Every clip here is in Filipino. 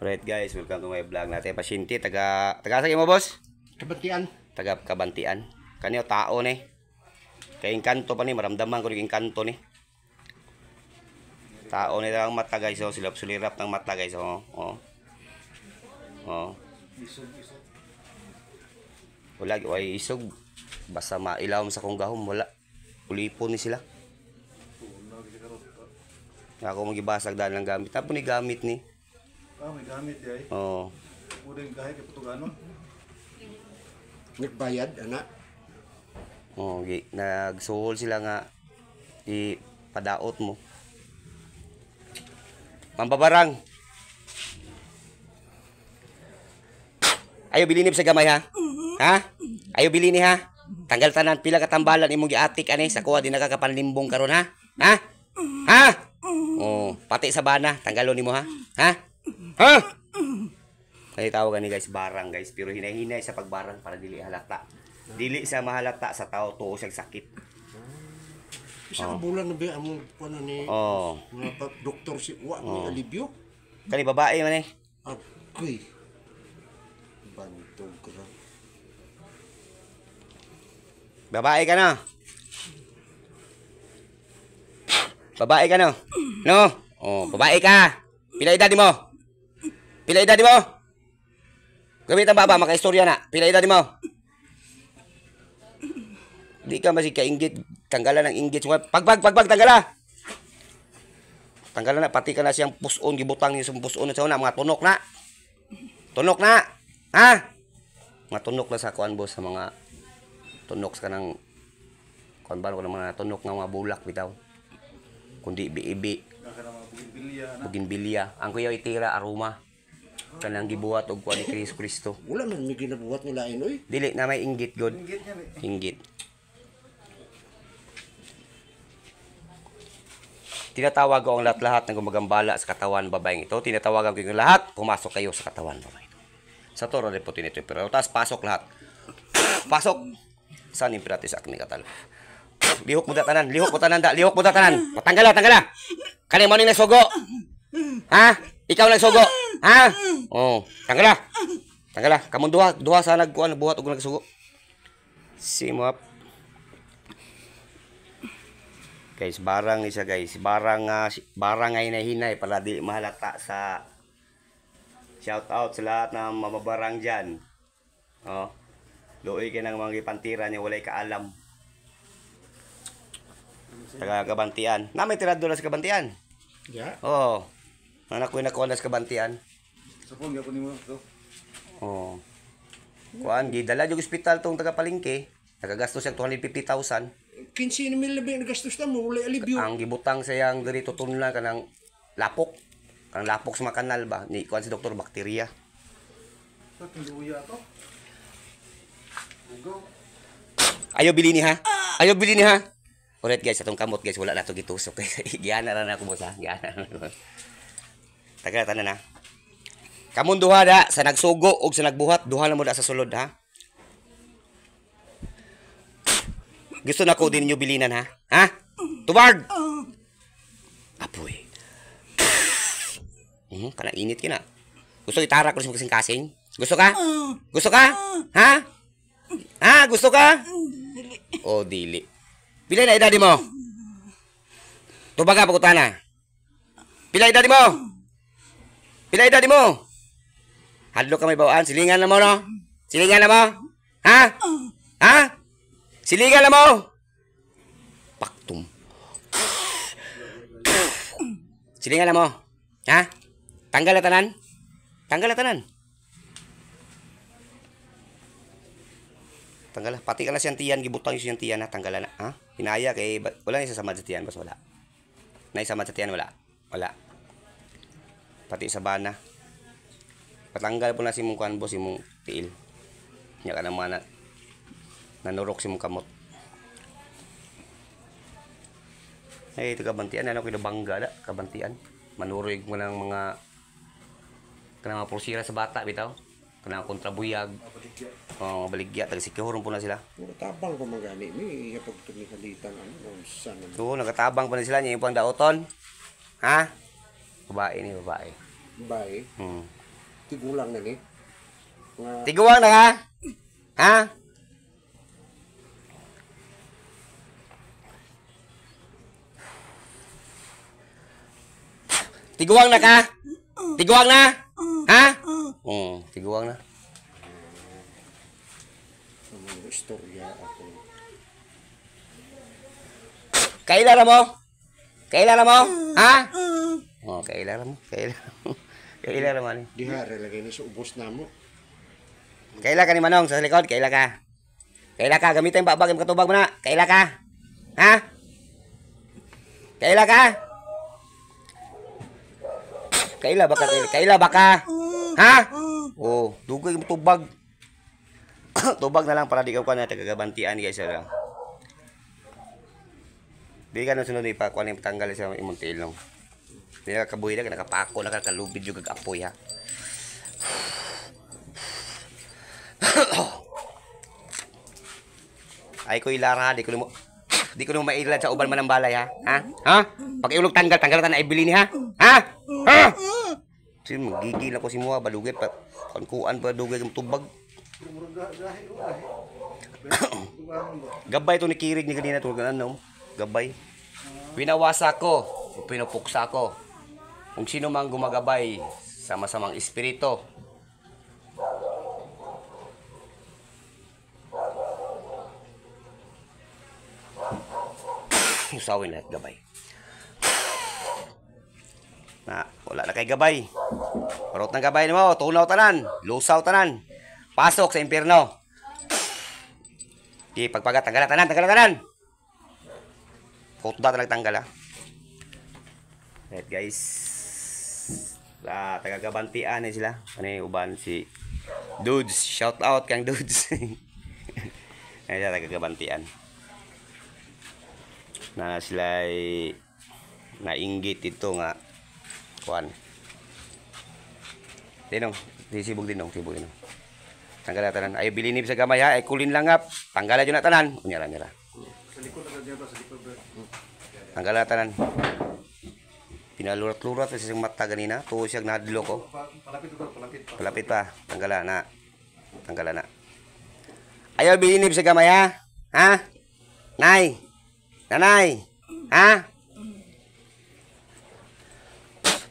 Alright guys, welcome to my vlog natin. Pasyente, taga sa mo boss? Kabantian. Taga Kabantian. Kaniyo tao ni. Kay inkanto pa ni, maramdaman ko yung inkanto ni. Tao ni lang mata guys, so sulirap ng mata guys, oh. Wala, way isog. Basta mailaw sa kong gahom, wala. Ulipon ni sila. Ako magibasag dahil ng gamit. Tapos ni gamit ni. May gamit yay. Oo. Pwede kahit kaputugano. Nagbayad, anak. Oo, nagsuhol sila nga ipadaot mo. Mambabarang. Ayo bilinip sa gamay ha? Ha? Ayo bilini ha? Tanggal tanan pila katambalan imong giatik ani sa kuha di nakakapanlimbong karon ha? Ha? Ha? Oh, pati sa bana tanggalon nimo ha? Ha? Ha? Ay tawag ni guys barang guys pero hinay-hinay sa pagbarang para dili halata. Dili sa mahalata sa tao tuo siyang sakit. Isa ka bulan na ba among ano ni mga doktor si wa ni alibyo? Kani babae man eh. Agoy. Bantog ka. Babae ka na. Babae ka no? No? Oh, babae ka. Pila edad mo? Pila edad mo? Gamit ang baba, makaistorya na. Pila edad mo? Di ka masig kainggit. Tanggalan ng inggit. Pagbag, tanggala. Tanggalan na, pati ka na siyang puson. Gibutang niya sa puson. Mga tunok na. Tunok na. Ha? Mga tunok na sa kuan boss. Sa mga tunok sa kanang kuan ba ko ng mga tunok ng mga bulak bitaw. Kundi ibi-ibi. Bugimbilya. Ang kuya itira aroma. Kanang gibuhat og kuan ni Kristo. Wala man may ginabuhat nila oy. Dili na may inggit god. Inggit. Tinatawag ko ang lahat-lahat ng gumagambala sa katawan babaeng ito. Tinatawagan ko yung lahat, pumasok kayo sa katawan babaeng ito. Sa toro rin po tinito. Pero taas pasok lahat. Pasok. Saan imperatis akni katalo? Lihok mo datanan, lihok mo datanan. Tanggala. Kani mo ning nagsugo? Ha? Ikaw nagsugo? Ha? Oh, tanggala. Kamon duha sa nagkuan buhat og nagsugo. Simap. Guys, barang ni siya guys. Barang ay hinay para di mahalata sa shout out sa lahat ng mababarang diyan. Oh. Luoy kay nang mga pantira niya walay kaalam. Taga Kabantian. Na may tirado na sa Kabantian. Ya. Oo. Anak ko na sa Kabantian. Sa phone gyapon nimo to. Oo. Kuan gidala jud ospital tong taga Palengke. Nagagastos siyang 250,000. 15 mil na ba nagastos na mo wala alibyo. Ang gibutang sayang diri tutunlan kanang lapok. Kanang lapok sa makanal ba ni kuan si doktor bakterya. Sa luya to. Ugo. Ayo bilini ha. Alright guys, atong kamot guys, wala na to gitusok. Giyana ra na ako boss ha. Taga tanan ha. Kamon duha da sa nagsugo ug sa nagbuhat, duha na mo da sa sulod ha. Gusto na ko din nyo bilinan ha? Ha? Tubag! Apoy. Kana init kina. Gusto itara ko sa kasing-kasing? Gusto ka? Ha? Ha? Gusto ka? O, dili. Pila na edad mo? Tubag ka, pagkutana. Pila edad mo? Hadlo ka may bawaan. Silingan na mo, no? Ha? Ha? Silingan na mo! Paktum. Silingan na mo. Ha? Tanggal na tanan. Tanggal na. Pati ka na siyang tiyan. Gibutang yung siyang tiyan na. Tanggal na. Ha? Hinaya kay... Wala na isasamad sa tiyan. Bas wala. Naisamad sa tiyan. Wala. Pati sa bana. Patanggal po na si mong kanbo. Si mong tiil. Niya ka naman na. Nanurok si mong kamot. Ay, ito Kabantian. Ano ko bangga da? Kabantian. Manurig mo ng mga kanang mga porsira sa bata, bitaw. Kanang kontrabuyag. Baligya. Taga-sikihurong po na sila. Nagatabang ko magani. May yapag tumikalitan. Oo, nagatabang pa na sila. Niya yung pang daoton. Ha? Babae. Bae. tigulang na ni. Nga Tiguang na ha? Ha? Tiguang na ka? Tiguang na? Ha? Tiguang na. sa mga istorya ako. Kailan mo? Kailan mo? Ha? Kailan mo? Kailan mo? Diha lagi ni sa ubos namo. Kailan ka ni Manong sa likod? Kailan ka? Kailan ka? Gamitin ba yung katubag mo na? Kailan ka? Ha? Kailan ka? Kailan ba ka? Kailan ba ka? Ha? Dugay mo tubag. Tubag na lang para di ka na tagagabantian guys. Di ka nung sunod ipakuan yung patanggal sa imong tilong. Di ka kabuhi na, nakapako na ka, kalubid yung gagapoy ha. Ay ko ilara, di ko mo mailad sa uban man ng balay ha. Ha? Pag iulog tanggal na ibili ni ha. Ha? Sino magigil ako si Mua, balugay pa. Kankuan pa dugay ng tubag. Gabay to ni Kirig ni kanina tulog ano. Gabay. Winawasa ko, pinupuksa ko. Kung sino mang gumagabay sa masamang espiritu. Usawin lahat gabay. Wala na kay gabay. Parot ng gabay mo, tunaw tanan, lusaw tanan. Pasok sa impyerno. Di pagpagat tanggalan. Kutuda talagang tanggal ha. Right guys. Tagagabantian na sila. Ano yung uban si Dudes. Shout out kang Dudes. Ay tagagabantian. Na sila ay nainggit ito nga kuan. Tinong, sibog dinong. Tanggal na tanan. Ayaw bilinib sa gamay ha. Ay kulin lang up. Tanggal na tanan. Unyara. Sa likod na dyan sa likod. Tanggal na tanan. Pinalurat-lurat sa isang mata ganina. Tuwa siyang nahadlo ko. Palapit pa. Tanggal na. Ayaw bilinib sa gamay ha. Ha? Nay. Nanay. Ha?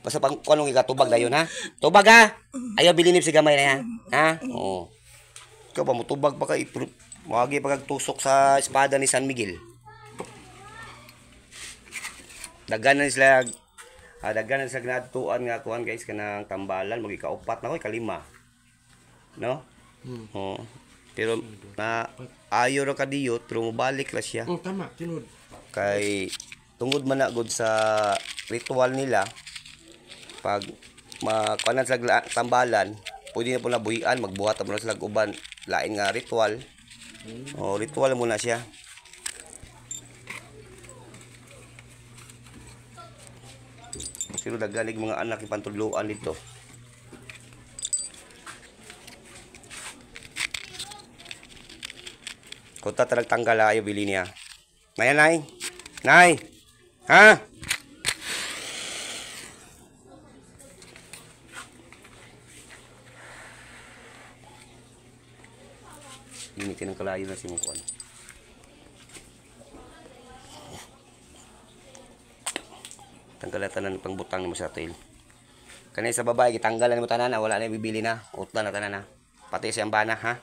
Basta pang kunong ikatubag dayon ha. Tubag ha. Ayaw bilinib sa gamay na ha. Ha? Oo. Ikaw ba mo tubag pa ka mawagi pagtusok sa espada ni San Miguel. Daghan na sila gnadtuan nga kuan guys kanang tambalan magi kaupat na ko kalima. No? Pero na ayo ra kadiyot pero mobalik la siya. Tama, tinod. Kay tungod man na gud sa ritual nila pag makuanan sila tambalan pwede na po nabuhian magbuhat mo na sila uban lain nga ritual. Ritual muna siya. Pero daganig mga anak ipantudloan dito. Kota talag tanggal ayo bili niya. Nay. Ha? Ginitin ng kalayo na si Mukon. Tanggalatan ng pangbutang mo sa tail. Kanay sa babae, gitanggalan mo tanan na, wala na bibili na. Utla na tanan na. Pati siyang bana, ha?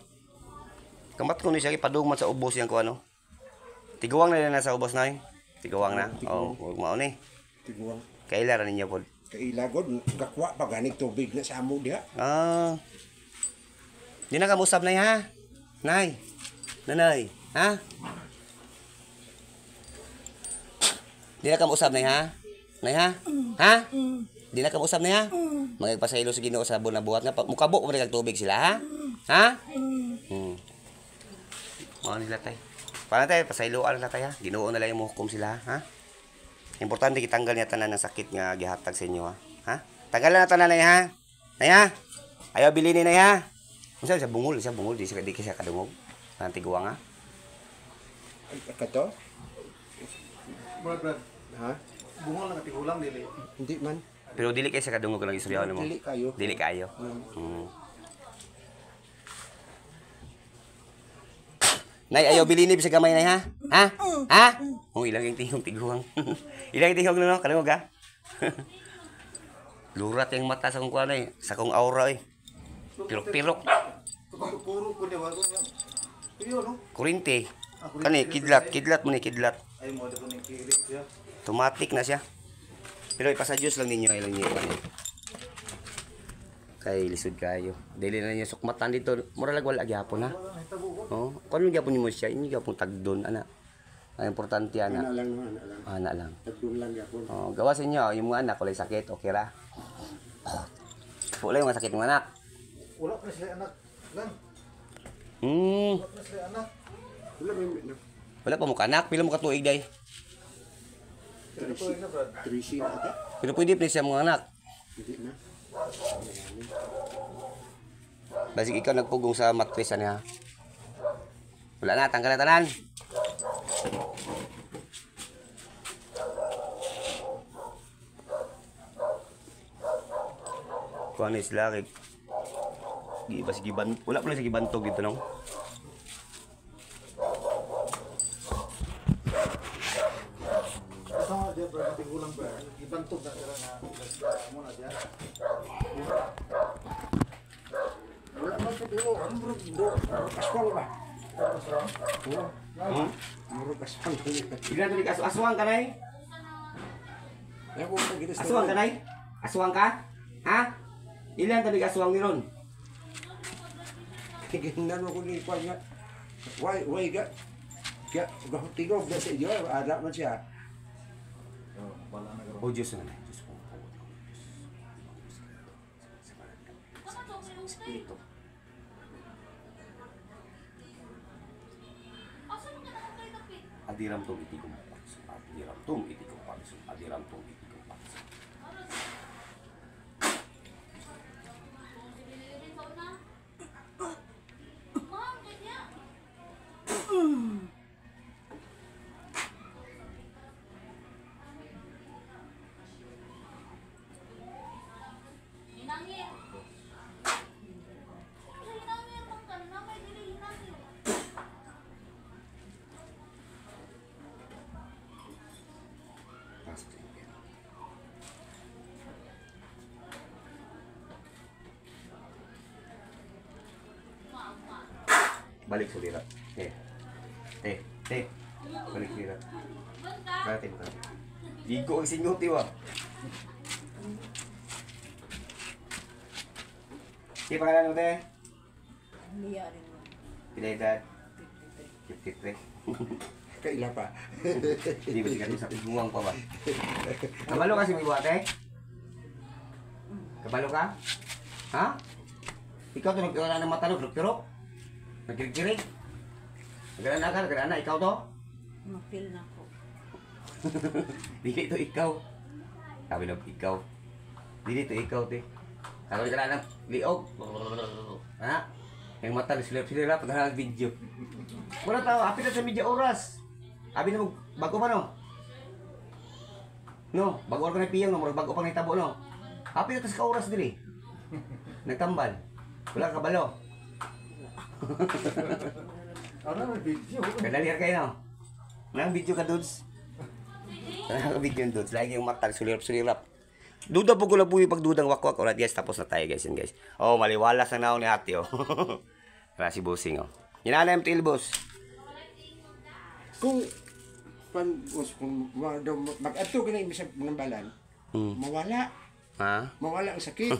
Kamat ko ni siya, ipadugman sa ubos yan ko ano. Tiguang na na sa ubos na yun. Tiguang na. Huwag maon eh. Tiguang. Kailan ninyo po? Kailagod, kakwa pa ganig tubig na sa amo diha. Di na kamusap na ha? Nay. Nanay. Ha? Di na kamusap na ha? Nay ha? Ha? Di na kamusap na ha? Magpasaylo sa Ginoo sa buwan nga mukabo mo kag tubig sila ha? Ha? Ano nila tay? Paano tayo? Pasayloan na tayo ha? Ginoo na lang yung muhukom sila ha? Importante kitanggal niya tanan ng sakit nga gihatag sa inyo ha? Ha? Tanggalan na tanan na ha? Nay ha? Ayaw bilinin na ha? Masa siya bungol, di siya kadungog. Nanti guwang ha? Kato? Brad. Ha? Bungol lang at tigulang dili. Hindi man. Pero dili kayo sa kadungog lang istorya mo. Dili kayo. Dili kayo. Nay, ayaw bilinib sa gamay nay ha? Ha? Ha? Oh, ilang yung tingog tiguang. Ilang yung tingog no, kalungog ha? Lurat yung mata sa kong kuano eh, sa kong aura eh. Pirok-pirok. Puro ko niya, wala niya. Iyo, no? Kurinte. Kani, kidlat mo ni kidlat. Ay, mo, ko ng kilik siya. Automatic na siya. Pero ipasadyos lang ninyo, ilang niyo ano. Kay lisod kayo. Dili na niyo sukmatan dito. Mura lag wala gyapon ha. Oh, kuno gyapon nimo siya, inyo gyapon tagdon ana. Ang importante ana. Ana lang, ana lang. Ana lang. Tagdun lang yapon. Oh, gawa sa inyo, yung mga anak kulay sakit, okay ra. Wala yung mga sakit ng anak. Wala pa na sila anak. Lan, Hmm, wala pa na sila anak. Wala may wala pa mo ka anak, pila mo ka tuig day. Pero ito na, Brad. 3C na ata. Pero pwede pa siya mga anak. Hindi na. Basig ikaw nagpugong sa mattress niya. Wala na, tanggal na tanan. Kuha na sila kay giba sige ban wala pala sige bantog dito no. Ito nga, Brad, Brad, tigulang, Brad. Ibantog na sila na. Mo na diyan. Wala man sa dilo. Ang murag do. Aswang ba? Murag aswang. Ilan tadi aswang ka nay? Ya ko sa gilis. Aswang ka nay? Aswang ka? Ha? Ilan tadi aswang ni ron? Tignan mo ko ni Kwan nga. Why ga? Kaya tigog na sa iyo. Ada man siya. Wala na, Oh Diyos na nay. Diyos ko. Espiritu. Adiram tong iti kong pakso. Adiram tong iti kong pakso. Adiram tong iti kong pakso. Pasok sa inyo. Balik sa lira. Balik lira. Natin ka. Gigo ang sinyuti wa. Di pangalan mo te? Liya rin mo. Pinedad? 53. Kaila pa. Hindi ba siya sa buwang pa ba? Kabalo ka si may buwate? Kabalo ka? Ha? Ikaw to nagkakaroon ng mata pero nagkirig-kirig? Nagkaroon ka, nagkaroon na, ikaw to? Mapil na ko. Dili to ikaw. Sabi na ikaw. Dili to ikaw, te. Ako nagkaroon ng liog. Ha? Yung mata, silip-silip, pagkaroon ng video. Wala tao, apit na sa media oras. Abi na mo, bago pa no? No, bago ka na piyang no, bago pa na itabo no? Apit na sa oras dili. Nagtambal. Wala ka balo. Ano na, video? Kadaliar kayo no? Nang video ka dudes? Nang video yung dudes, lagi yung mata, sulirap-sulirap. Duda po ko lang po yung pagdudang wakwak. Alright guys, tapos na tayo guys, yun guys. Oh, maliwalas na naon ni ate oh. Wala si bossing oh. Hinanay mo til boss. Kung mag-adto ka na yung isang nambalan, mawala. Ha? Mawala ang sakit.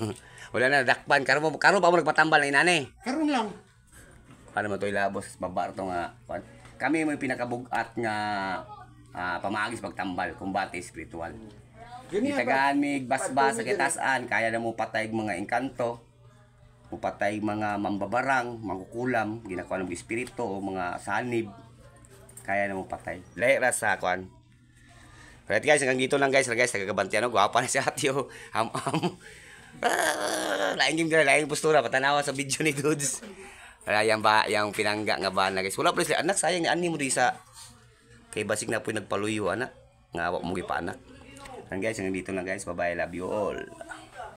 Wala na, dakpan. Karon pa mo nagpatambal na inani. Karon lang. Paano mo ito ilabos? Babar ito nga. Kami mo yung pinakabugat nga pamagis pagtambal, kumbate spiritual. Itagaan mig basbas sa kitasan, kaya na mo patay mga engkanto, mo patay mga mambabarang, mangkukulam, ginakuha ng espiritu o mga sanib, kaya na mo patay. Lahat sa kuan. Alright guys, hanggang dito lang guys, nagagabantian ako, gwapa na si ate oh. Laing game laing postura, patanawa sa video ni Dudes. Yan ba, yung pinangga nga ba na guys. Wala pa sila anak, sayang ni ani mo di sa kay basig na po nagpaluyo anak. Nga awak mo pa anak. Yan guys, hanggang dito lang guys. Bye-bye. Love you all.